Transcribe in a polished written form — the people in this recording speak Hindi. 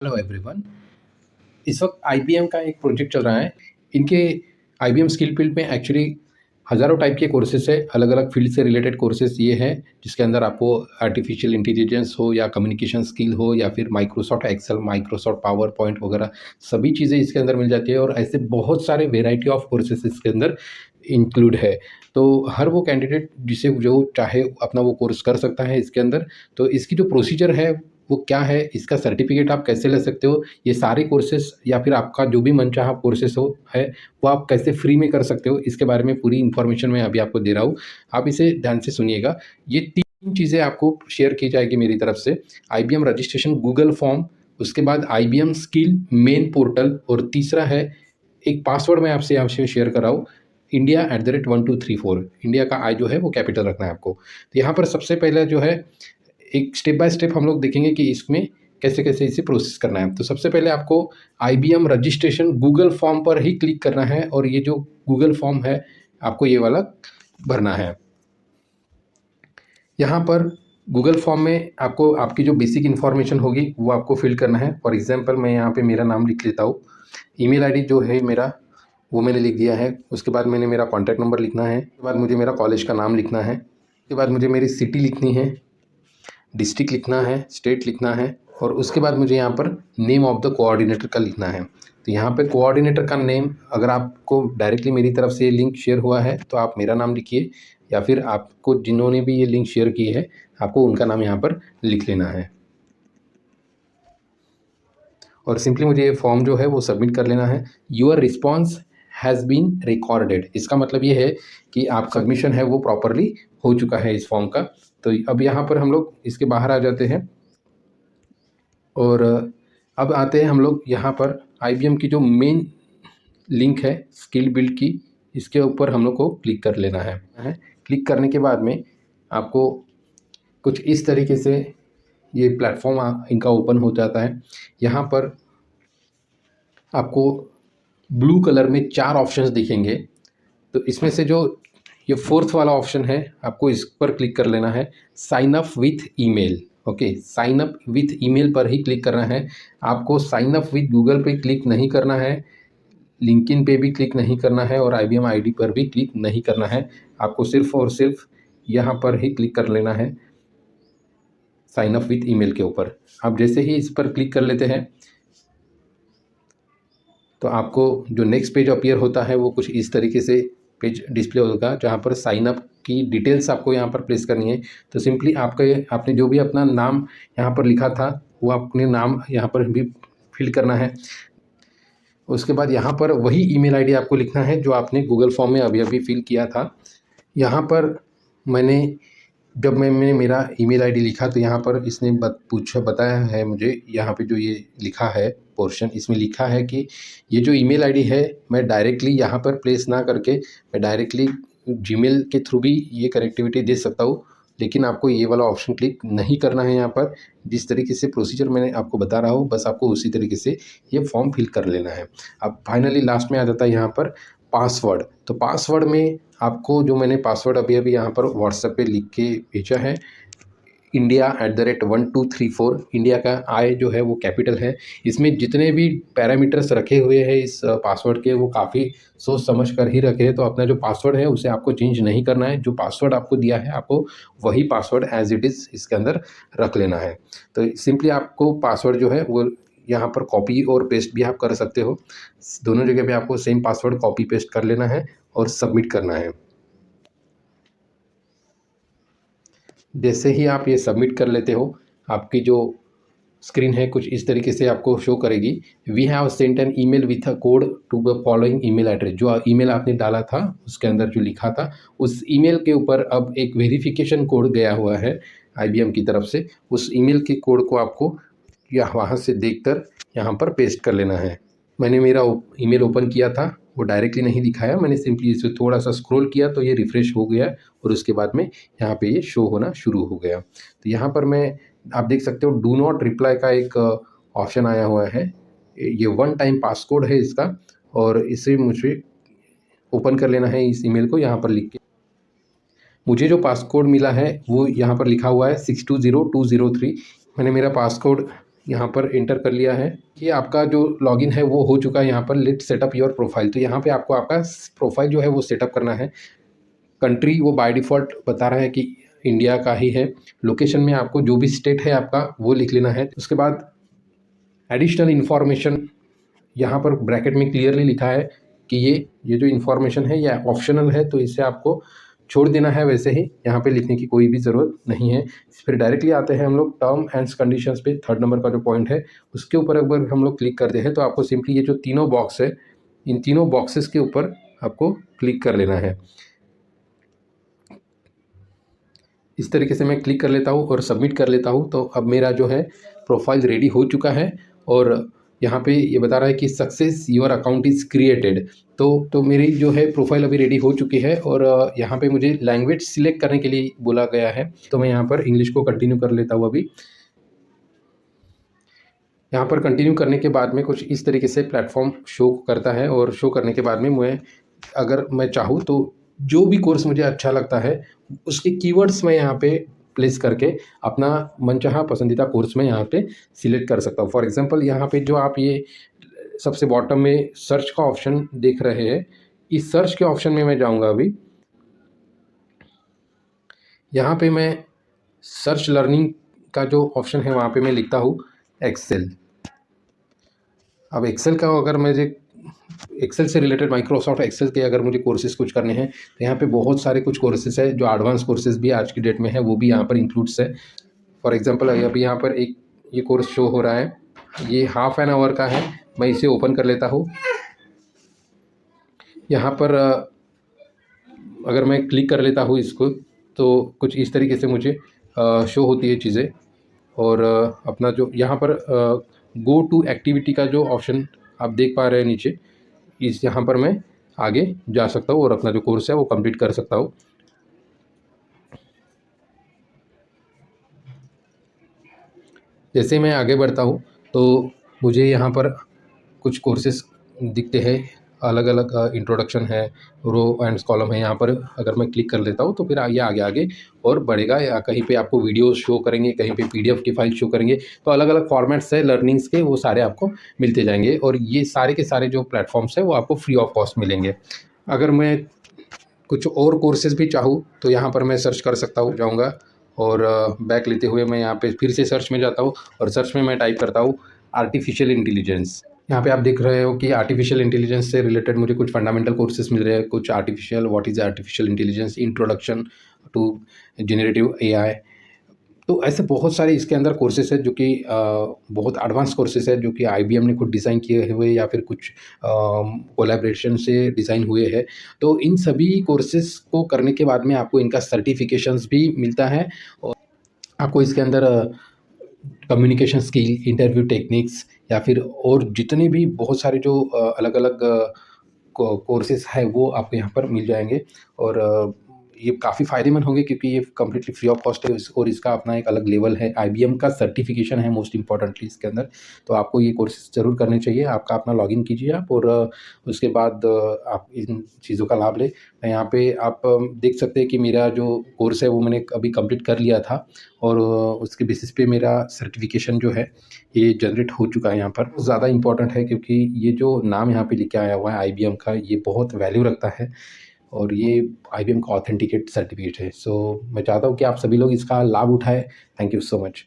Hello everyone. इस वक्त आईबीएम का एक प्रोजेक्ट चल रहा है। इनके आईबीएम स्किल फील्ड में एक्चुअली हज़ारों टाइप के कोर्सेज है, अलग अलग फील्ड से रिलेटेड कोर्सेज ये हैं जिसके अंदर आपको आर्टिफिशियल इंटेलिजेंस हो या कम्युनिकेशन स्किल हो या फिर Microsoft Excel, Microsoft PowerPoint वगैरह सभी चीज़ें इसके अंदर मिल जाती है। और ऐसे बहुत सारे वेराइटी ऑफ कोर्सेज इसके अंदर इंक्लूड है। तो हर वो कैंडिडेट जिसे जो चाहे अपना वो कोर्स कर सकता है इसके अंदर। तो इसकी जो प्रोसीजर है वो क्या है, इसका सर्टिफिकेट आप कैसे ले सकते हो, ये सारे कोर्सेस या फिर आपका जो भी मनचाहा कोर्सेस हो है वो आप कैसे फ्री में कर सकते हो, इसके बारे में पूरी इन्फॉर्मेशन मैं अभी आपको दे रहा हूँ। आप इसे ध्यान से सुनिएगा। ये 3 चीज़ें आपको शेयर की जाएगी मेरी तरफ से। आईबीएम रजिस्ट्रेशन गूगल फॉर्म, उसके बाद आईबीएम स्किल मेन पोर्टल, और तीसरा है एक पासवर्ड मैं आपसे यहाँ से शेयर कर रहा हूँ, India@1234। इंडिया का आई जो है वो कैपिटल रखना है आपको। तो यहाँ पर सबसे पहले जो है एक स्टेप बाय स्टेप हम लोग देखेंगे कि इसमें कैसे कैसे इसे प्रोसेस करना है। तो सबसे पहले आपको आईबीएम रजिस्ट्रेशन गूगल फॉर्म पर ही क्लिक करना है और ये जो गूगल फॉर्म है आपको ये वाला भरना है। यहाँ पर गूगल फॉर्म में आपको आपकी जो बेसिक इन्फॉर्मेशन होगी वो आपको फिल करना है। फॉर एग्जांपल मैं यहाँ पे मेरा नाम लिख लेता हूँ, ईमेल आईडी जो है मेरा वो मैंने लिख दिया है। उसके बाद मैंने मेरा कॉन्टैक्ट नंबर लिखना है, उसके बाद मुझे मेरा कॉलेज का नाम लिखना है, उसके बाद मुझे मेरी सिटी लिखनी है, डिस्ट्रिक्ट लिखना है, स्टेट लिखना है, और उसके बाद मुझे यहाँ पर नेम ऑफ द कोऑर्डिनेटर का लिखना है। तो यहाँ पे कोऑर्डिनेटर का नेम अगर आपको डायरेक्टली मेरी तरफ से लिंक शेयर हुआ है तो आप मेरा नाम लिखिए, या फिर आपको जिन्होंने भी ये लिंक शेयर की है आपको उनका नाम यहाँ पर लिख लेना है। और सिंपली मुझे ये फॉर्म जो है वो सबमिट कर लेना है। Your response has been recorded, इसका मतलब ये है कि आपका सबमिशन है वो प्रॉपरली हो चुका है इस फॉर्म का। तो अब यहाँ पर हम लोग इसके बाहर आ जाते हैं और अब आते हैं हम लोग यहाँ पर आईबीएम की जो मेन लिंक है स्किल बिल्ड की, इसके ऊपर हम लोग को क्लिक कर लेना है। क्लिक करने के बाद में आपको कुछ इस तरीके से ये प्लेटफॉर्म इनका ओपन हो जाता है। यहाँ पर आपको ब्लू कलर में 4 ऑप्शंस दिखेंगे। तो इसमें से जो ये 4th वाला ऑप्शन है आपको इस पर क्लिक कर लेना है, sign up with email. Okay, sign up with email पर ही क्लिक करना है। आपको साइन अप विथ गूगल पे क्लिक नहीं करना है, लिंक्डइन पे भी क्लिक नहीं करना है, और आईबीएम आईडी पर भी क्लिक नहीं करना है। आपको सिर्फ और सिर्फ यहाँ पर ही क्लिक कर लेना है, साइन अप विथ ईमेल के ऊपर। आप जैसे ही इस पर क्लिक कर लेते हैं तो आपको जो नेक्स्ट पेज अपीयर होता है वो कुछ इस तरीके से पेज डिस्प्ले होगा, जहाँ पर साइन अप की डिटेल्स आपको यहाँ पर प्लेस करनी है। तो सिंपली आपने जो भी अपना नाम यहाँ पर लिखा था वो अपने नाम यहाँ पर भी फिल करना है। उसके बाद यहाँ पर वही ईमेल आईडी आपको लिखना है जो आपने गूगल फॉर्म में अभी अभी फिल किया था। यहाँ पर मैंने मेरा ईमेल आईडी लिखा तो यहाँ पर इसने बताया है मुझे, यहाँ पे जो ये लिखा है पोर्शन, इसमें लिखा है कि ये जो ईमेल आईडी है मैं डायरेक्टली यहाँ पर प्लेस ना करके मैं डायरेक्टली जीमेल के थ्रू भी ये कनेक्टिविटी दे सकता हूँ, लेकिन आपको ये वाला ऑप्शन क्लिक नहीं करना है। यहाँ पर जिस तरीके से प्रोसीजर मैंने आपको बता रहा हूँ बस आपको उसी तरीके से ये फॉर्म फिल कर लेना है। अब फाइनली लास्ट में आ जाता है यहाँ पर पासवर्ड। तो पासवर्ड में आपको जो मैंने पासवर्ड अभी अभी यहाँ पर व्हाट्सएप पे लिख के भेजा है, India@1234। इंडिया का आई जो है वो कैपिटल है। इसमें जितने भी पैरामीटर्स रखे हुए हैं इस पासवर्ड के वो काफ़ी सोच समझ कर ही रखे हैं। तो अपना जो पासवर्ड है उसे आपको चेंज नहीं करना है, जो पासवर्ड आपको दिया है आपको वही पासवर्ड एज इट इज़ इसके अंदर रख लेना है। तो सिंपली आपको पासवर्ड जो है वो यहाँ पर कॉपी और पेस्ट भी आप कर सकते हो, दोनों जगह पे आपको सेम पासवर्ड कॉपी पेस्ट कर लेना है और सबमिट करना है। जैसे ही आप ये सबमिट कर लेते हो आपकी जो स्क्रीन है कुछ इस तरीके से आपको शो करेगी, we have sent an email with a code to the following email address. जो ईमेल आपने डाला था उसके अंदर जो लिखा था उस ईमेल के ऊपर अब एक वेरिफिकेशन कोड गया हुआ है आईबीएम की तरफ से। उस ईमेल के कोड को आपको वहाँ से देखकर यहाँ पर पेस्ट कर लेना है। मैंने मेरा ईमेल ओपन किया था, वो डायरेक्टली नहीं दिखाया, मैंने सिंपली इसे थोड़ा सा स्क्रॉल किया तो ये रिफ़्रेश हो गया और उसके बाद में यहाँ पे ये शो होना शुरू हो गया। तो यहाँ पर आप देख सकते हो डू नॉट रिप्लाई का एक ऑप्शन आया हुआ है। ये 1 टाइम पासकोड है इसका, और इसे मुझे ओपन कर लेना है इस ईमेल को। यहाँ पर लिख के मुझे जो पासकोड मिला है वो यहाँ पर लिखा हुआ है 620203। मैंने मेरा पासकोड यहाँ पर एंटर कर लिया है कि आपका जो लॉगिन है वो हो चुका है। यहाँ पर लेट सेटअप योर प्रोफाइल, तो यहाँ पे आपको आपका प्रोफाइल जो है वो सेटअप करना है। कंट्री वो बाय डिफ़ॉल्ट बता रहा है कि इंडिया का ही है। लोकेशन में आपको जो भी स्टेट है आपका वो लिख लेना है। उसके बाद एडिशनल इन्फॉर्मेशन यहाँ पर ब्रैकेट में क्लियरली लिखा है कि ये जो इन्फॉर्मेशन है ये ऑप्शनल है, तो इसे आपको छोड़ देना है। वैसे ही यहाँ पे लिखने की कोई भी ज़रूरत नहीं है। फिर डायरेक्टली आते हैं हम लोग टर्म एंड कंडीशंस पे। थर्ड नंबर का जो पॉइंट है उसके ऊपर अगर हम लोग क्लिक करते हैं तो आपको सिंपली ये जो तीनों बॉक्स है, इन तीनों बॉक्सेस के ऊपर आपको क्लिक कर लेना है। इस तरीके से मैं क्लिक कर लेता हूँ और सबमिट कर लेता हूँ। तो अब मेरा जो है प्रोफाइल रेडी हो चुका है और यहाँ पे ये बता रहा है कि success your account is created. तो मेरी जो है प्रोफाइल अभी रेडी हो चुकी है और यहाँ पे मुझे लैंग्वेज सिलेक्ट करने के लिए बोला गया है, तो मैं यहाँ पर इंग्लिश को कंटिन्यू कर लेता हूँ। अभी यहाँ पर कंटिन्यू करने के बाद में कुछ इस तरीके से प्लेटफॉर्म शो करता है और शो करने के बाद में अगर मैं चाहूँ तो जो भी कोर्स मुझे अच्छा लगता है उसके कीवर्ड्स मैं यहाँ पे प्लेस करके अपना मनचाहा पसंदीदा कोर्स में यहाँ पे सिलेक्ट कर सकता हूँ। फॉर एग्जांपल यहाँ पे जो आप ये सबसे बॉटम में सर्च का ऑप्शन देख रहे हैं, इस सर्च के ऑप्शन में मैं जाऊँगा। अभी यहाँ पे मैं सर्च लर्निंग का जो ऑप्शन है वहाँ पे मैं लिखता हूँ एक्सेल। अब एक्सेल का अगर मुझे एक्सेल से रिलेटेड माइक्रोसॉफ्ट एक्सेल के अगर मुझे कोर्सेज़ कुछ करने हैं तो यहाँ पे बहुत सारे कुछ कोर्सेज़ है जो एडवांस कोर्सेज़ भी आज की डेट में है, वो भी यहाँ पर इंक्लूड्स है। फॉर एग्जांपल अभी यहाँ पर एक ये कोर्स शो हो रहा है, ये हाफ एन आवर का है। मैं इसे ओपन कर लेता हूँ। यहाँ पर अगर मैं क्लिक कर लेता हूँ इसको तो कुछ इस तरीके से मुझे शो होती है चीज़ें। और अपना जो यहाँ पर गो टू एक्टिविटी का जो ऑप्शन आप देख पा रहे हैं नीचे, इस यहाँ पर मैं आगे जा सकता हूँ और अपना जो कोर्स है वो कंप्लीट कर सकता हूँ। जैसे मैं आगे बढ़ता हूँ तो मुझे यहाँ पर कुछ कोर्सेज़ दिखते हैं, अलग अलग इंट्रोडक्शन है, रो एंड कॉलम है। यहाँ पर अगर मैं क्लिक कर लेता हूँ तो फिर ये आगे आगे और बढ़ेगा, या कहीं पे आपको वीडियोस शो करेंगे, कहीं पे पीडीएफ की फाइल शो करेंगे। तो अलग अलग फॉर्मेट्स है लर्निंग्स के, वो सारे आपको मिलते जाएंगे और ये सारे के सारे जो प्लेटफॉर्म्स है वो आपको फ्री ऑफ कॉस्ट मिलेंगे। अगर मैं कुछ और कोर्सेज़ भी चाहूँ तो यहाँ पर मैं सर्च कर सकता हूँ, जाऊँगा और बैक लेते हुए मैं यहाँ पे फिर से सर्च में जाता हूँ और सर्च में मैं टाइप करता हूँ आर्टिफिशियल इंटेलिजेंस। यहाँ पे आप देख रहे हो कि आर्टिफिशियल इंटेलिजेंस से रिलेटेड मुझे कुछ फंडामेंटल कोर्सेज मिल रहे हैं। कुछ artificial, what is artificial intelligence, introduction to generative AI. तो ऐसे बहुत सारे इसके अंदर कोर्सेज है जो कि बहुत एडवांस कोर्सेज है जो कि आईबीएम ने खुद डिज़ाइन किए हुए या फिर कुछ कोलैबोरेशन से डिज़ाइन हुए हैं। तो इन सभी कोर्सेज को करने के बाद में आपको इनका सर्टिफिकेशंस भी मिलता है और आपको इसके अंदर कम्युनिकेशन स्किल, इंटरव्यू टेक्निक्स या फिर और जितने भी बहुत सारे जो अलग अलग कोर्सेज है वो आपको यहाँ पर मिल जाएंगे। और ये काफ़ी फ़ायदेमंद होंगे क्योंकि ये कम्प्लीटली फ्री ऑफ कॉस्ट है और इसका अपना एक अलग लेवल है। आईबीएम का सर्टिफिकेशन है मोस्ट इम्पॉर्टेंटली इसके अंदर। तो आपको ये कोर्सेज ज़रूर करने चाहिए। आपका अपना लॉगिन कीजिए आप और उसके बाद आप इन चीज़ों का लाभ लें। यहाँ पे आप देख सकते हैं कि मेरा जो कोर्स है वो मैंने अभी कंप्लीट कर लिया था और उसके बेसिस पे मेरा सर्टिफिकेशन जो है ये जनरेट हो चुका है। यहाँ पर ज़्यादा इम्पॉर्टेंट है क्योंकि ये जो नाम यहाँ पे लिखा आया हुआ है आईबीएम का, ये बहुत वैल्यू रखता है और ये आईबीएम का ऑथेंटिकेट सर्टिफिकेट है। सो मैं चाहता हूँ कि आप सभी लोग इसका लाभ उठाएं। Thank you so much.